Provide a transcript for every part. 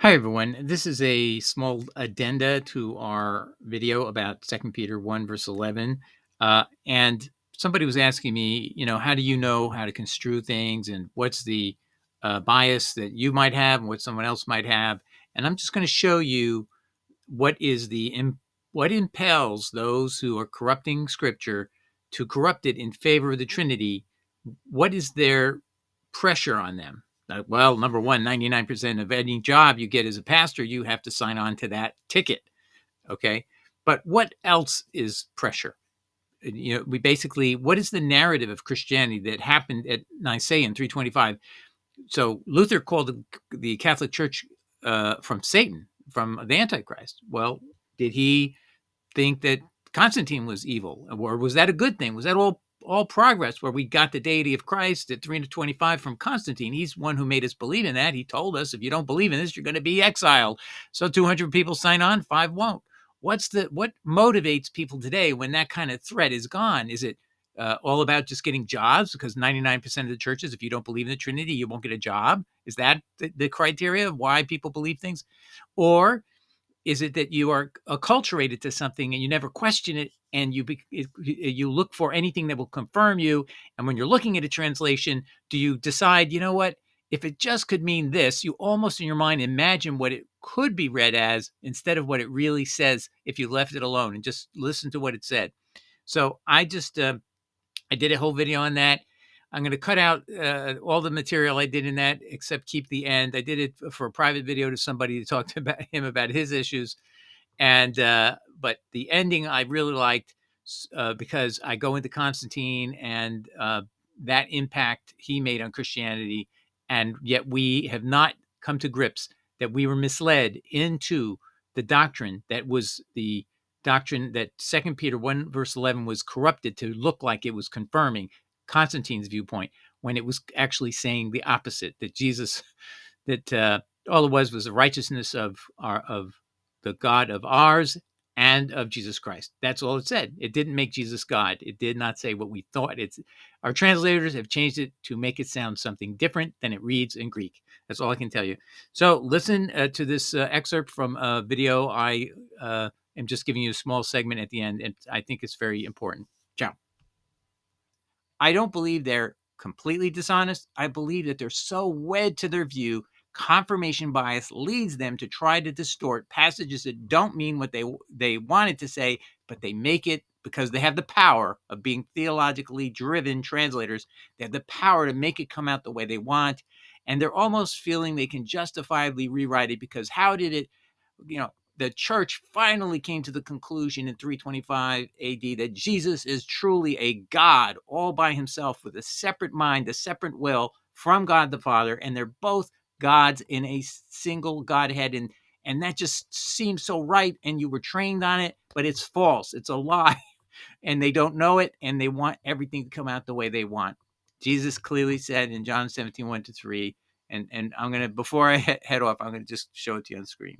Hi, everyone. This is a small addenda to our video about Second Peter 1, verse 11. And somebody was asking me, how do you know how to construe things and what's the bias that you might have and what someone else might have? And I'm just going to show you what impels those who are corrupting Scripture to corrupt it in favor of the Trinity. What is their pressure on them? Well, number one, 99% of any job you get as a pastor, you have to sign on to that ticket. Okay. But what else is pressure? What is the narrative of Christianity that happened at Nicaea in 325? So Luther called the Catholic Church from Satan, from the Antichrist. Well, did he think that Constantine was evil, or was that a good thing? Was that all progress where we got the deity of Christ at 325 from Constantine? He's one who made us believe in that. He told us, if you don't believe in this, you're going to be exiled. So 200 people sign on, 5 won't. What motivates people today when that kind of threat is gone? Is it all about just getting jobs? Because 99% of the churches, if you don't believe in the Trinity, you won't get a job. Is that the criteria of why people believe things? Or is it that you are acculturated to something and you never question it, and you look for anything that will confirm you? And when you're looking at a translation, do you decide, you know what, if it just could mean this, you almost in your mind imagine what it could be read as instead of what it really says if you left it alone and just listen to what it said. So I did a whole video on that. I'm going to cut out all the material I did in that, except keep the end. I did it for a private video to somebody to talk to about him about his issues. But the ending I really liked, because I go into Constantine and that impact he made on Christianity. And yet we have not come to grips that we were misled into the doctrine that was the doctrine that Second Peter 1, verse 11 was corrupted to look like it was confirming Constantine's viewpoint, when it was actually saying the opposite, that Jesus, that all it was the righteousness of the God of ours and of Jesus Christ. That's all it said. It didn't make Jesus God. It did not say what we thought. Our translators have changed it to make it sound something different than it reads in Greek. That's all I can tell you. So listen to this excerpt from a video. I am just giving you a small segment at the end, and I think it's very important. Ciao. I don't believe they're completely dishonest. I believe that they're so wed to their view, confirmation bias leads them to try to distort passages that don't mean what they wanted to say, but they make it because they have the power of being theologically driven translators. They have the power to make it come out the way they want. And they're almost feeling they can justifiably rewrite it because how did it, the church finally came to the conclusion in 325 AD that Jesus is truly a God all by himself with a separate mind, a separate will from God the Father, and they're both gods in a single Godhead. And that just seems so right, and you were trained on it, but it's false. It's a lie, and they don't know it, and they want everything to come out the way they want. Jesus clearly said in John 17, 1-3, and I'm going to, before I head off, I'm going to just show it to you on the screen.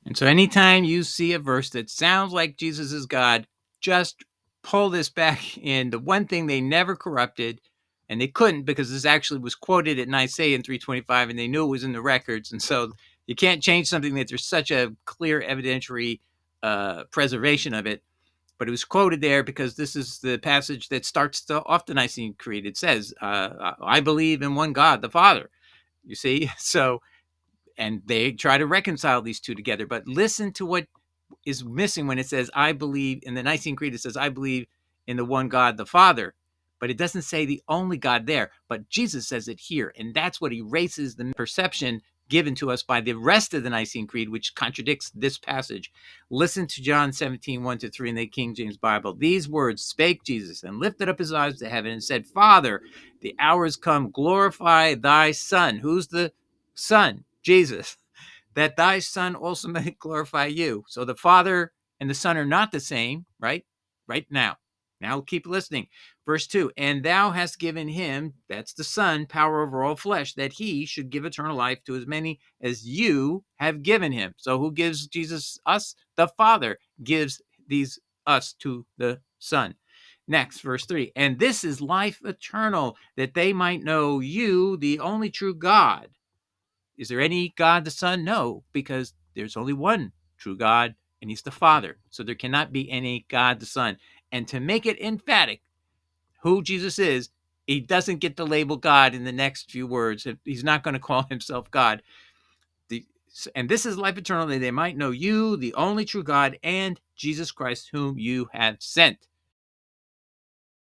And so anytime you see a verse that sounds like Jesus is God, just pull this back in. The one thing they never corrupted, and they couldn't because this actually was quoted at Nicaea in 325, and they knew it was in the records. And so you can't change something that there's such a clear evidentiary preservation of it. But it was quoted there because this is the passage that starts off the Nicene Creed. It says, I believe in one God, the Father. You see? So, and they try to reconcile these two together, but listen to what is missing when it says, I believe in the Nicene Creed. It says, I believe in the one God, the Father, but it doesn't say the only God there, but Jesus says it here. And that's what erases the perception given to us by the rest of the Nicene Creed, which contradicts this passage. Listen to John 17, 1-3 in the King James Bible. These words spake Jesus and lifted up his eyes to heaven and said, Father, the hour is come, glorify thy Son. Who's the Son? Jesus. That thy Son also may glorify you. So the Father and the Son are not the same, right? Right now. Now keep listening. Verse 2, and thou hast given him, that's the Son, power over all flesh, that he should give eternal life to as many as you have given him. So who gives Jesus us? The Father gives these us to the Son. Next, verse 3, and this is life eternal, that they might know you, the only true God. Is there any God the Son? No, because there's only one true God, and he's the Father. So there cannot be any God the Son. And to make it emphatic who Jesus is, he doesn't get the label God in the next few words. He's not going to call himself God. And this is life eternal, that they might know you, the only true God, and Jesus Christ, whom you have sent.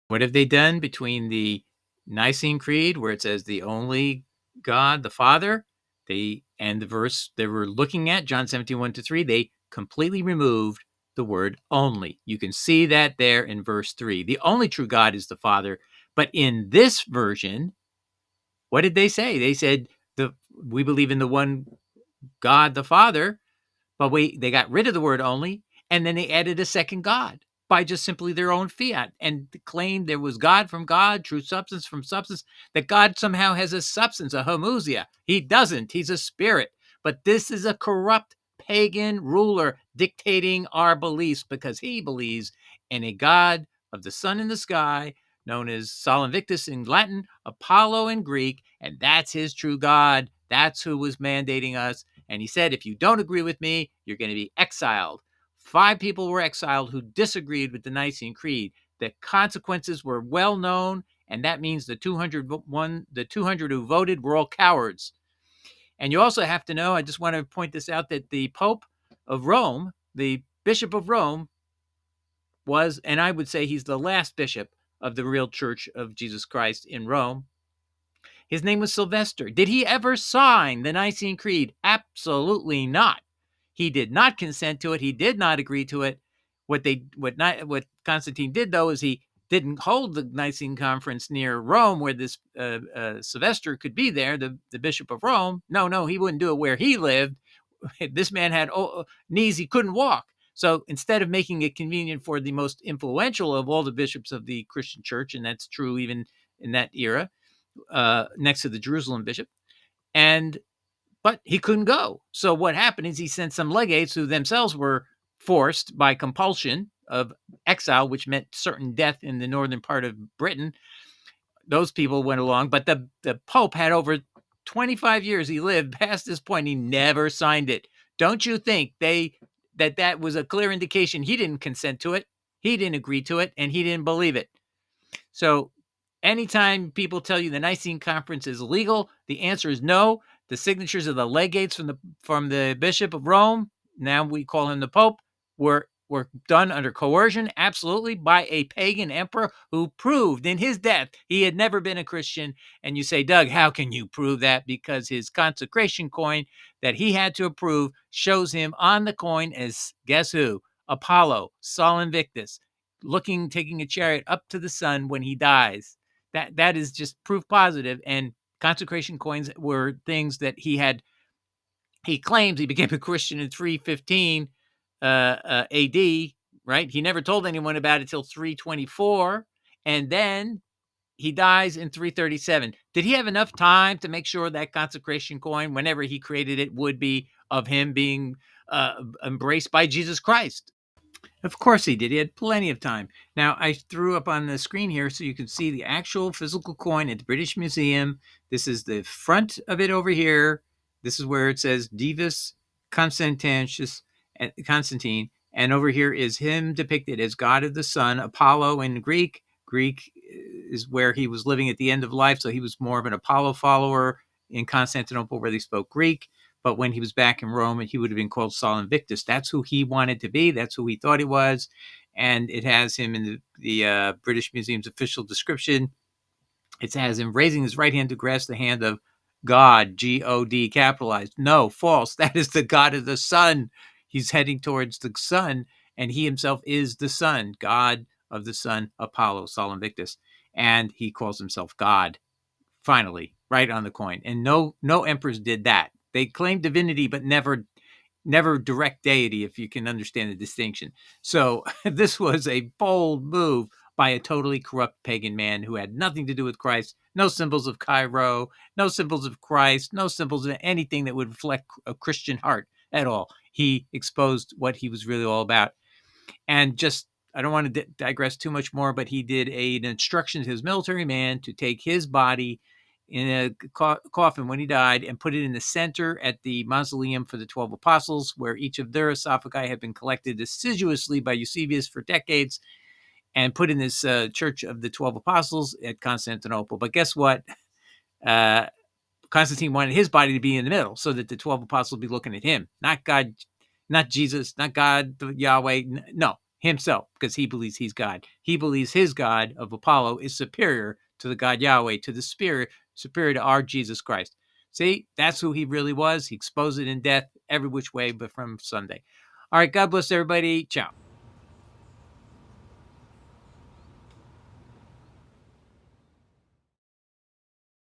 What have they done between the Nicene Creed, where it says the only God, the Father, and the verse they were looking at, John 17, 1-3, they completely removed the word only. You can see that there in verse 3. The only true God is the Father. But in this version, what did they say? They said, we believe in the one God, the Father, but they got rid of the word only, and then they added a second God by just simply their own fiat, and claimed there was God from God, true substance from substance, that God somehow has a substance, a homoousia. He doesn't. He's a spirit. But this is a corrupt pagan ruler dictating our beliefs, because he believes in a God of the sun in the sky, known as Sol Invictus in Latin, Apollo in Greek, and that's his true God. That's who was mandating us. And he said, if you don't agree with me, you're going to be exiled. 5 people were exiled who disagreed with the Nicene Creed. The consequences were well known, and that means the 200 who voted were all cowards. And you also have to know, I just want to point this out, that the Pope of Rome, the Bishop of Rome, was, and I would say he's the last bishop of the real Church of Jesus Christ in Rome. His name was Sylvester. Did he ever sign the Nicene Creed? Absolutely not. He did not consent to it. He did not agree to it. What Constantine did, though, is he didn't hold the Nicene Conference near Rome, where this Sylvester could be there, the Bishop of Rome. No, he wouldn't do it where he lived. This man had knees he couldn't walk. So instead of making it convenient for the most influential of all the bishops of the Christian church, and that's true even in that era, next to the Jerusalem bishop, but he couldn't go. So what happened is he sent some legates who themselves were forced by compulsion of exile, which meant certain death in the northern part of Britain. Those people went along, but the Pope had over 25 years he lived past this point. He never signed it. Don't you think that was a clear indication he didn't consent to it, he didn't agree to it, and he didn't believe it? So anytime people tell you the Nicene Conference is legal, the answer is no. The signatures of the legates from the Bishop of Rome, now we call him the Pope, were done under coercion, absolutely, by a pagan emperor who proved in his death he had never been a Christian. And you say, Doug, how can you prove that? Because his consecration coin that he had to approve shows him on the coin as, guess who? Apollo, Sol Invictus, taking a chariot up to the sun when he dies. That is just proof positive. And consecration coins were things that he claims he became a Christian in 315 AD, right? He never told anyone about it till 324, and then he dies in 337. Did he have enough time to make sure that consecration coin, whenever he created it, would be of him being embraced by Jesus Christ? Of course he did. He had plenty of time. Now, I threw up on the screen here so you can see the actual physical coin at the British Museum. This is the front of it over here. This is where it says Divus Constantine. And over here is him depicted as God of the Sun, Apollo in Greek. Greek is where he was living at the end of life, so he was more of an Apollo follower in Constantinople, where they spoke Greek. But when he was back in Rome, he would have been called Sol Invictus. That's who he wanted to be. That's who he thought he was. And it has him in the British Museum's official description. It has him raising his right hand to grasp the hand of God, G-O-D, capitalized. No, false. That is the God of the sun. He's heading towards the sun, and he himself is the sun, God of the sun, Apollo, Sol Invictus. And he calls himself God, finally, right on the coin. And no emperors did that. They claimed divinity, but never direct deity, if you can understand the distinction. So this was a bold move by a totally corrupt pagan man who had nothing to do with Christ. No symbols of Cairo, no symbols of Christ, no symbols of anything that would reflect a Christian heart at all. He exposed what he was really all about. And just, I don't want to digress too much more, but he did an instruction to his military man to take his body in a coffin when he died and put it in the center at the mausoleum for the 12 apostles, where each of their sarcophagi had been collected assiduously by Eusebius for decades and put in this church of the 12 apostles at Constantinople. But guess what? Constantine wanted his body to be in the middle so that the 12 apostles would be looking at him, not God, not Jesus, not God, Yahweh. No, himself, because he believes he's God. He believes his God of Apollo is superior to the God Yahweh, to the Spirit, superior to our Jesus Christ. See, that's who he really was. He exposed it in death every which way, but from Sunday. All right, God bless everybody. Ciao.